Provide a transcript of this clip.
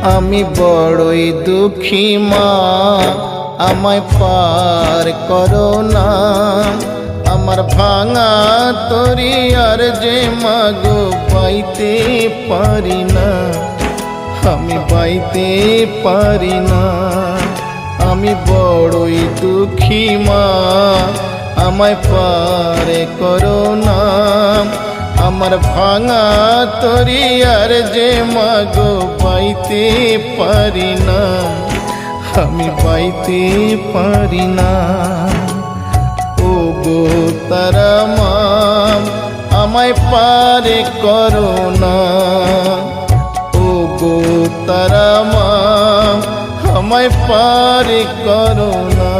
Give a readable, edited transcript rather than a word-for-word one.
আমি বড়ই দুঃখী মা, আমায় পার করো না। আমার ভাঙা তরি আর যে মাগো পাইতে পারি না, আমি পাইতে পারি না। আমি বড়ই দুঃখী মা, আমায় পার করো না। আমার ভাঙা তরি আর যে মাগো পাইতে পারি না, আমি পাইতে পারি না। ও গো তারা মা, আমায় পার করো না। ও গো তারা মা, আমায় পার করো না।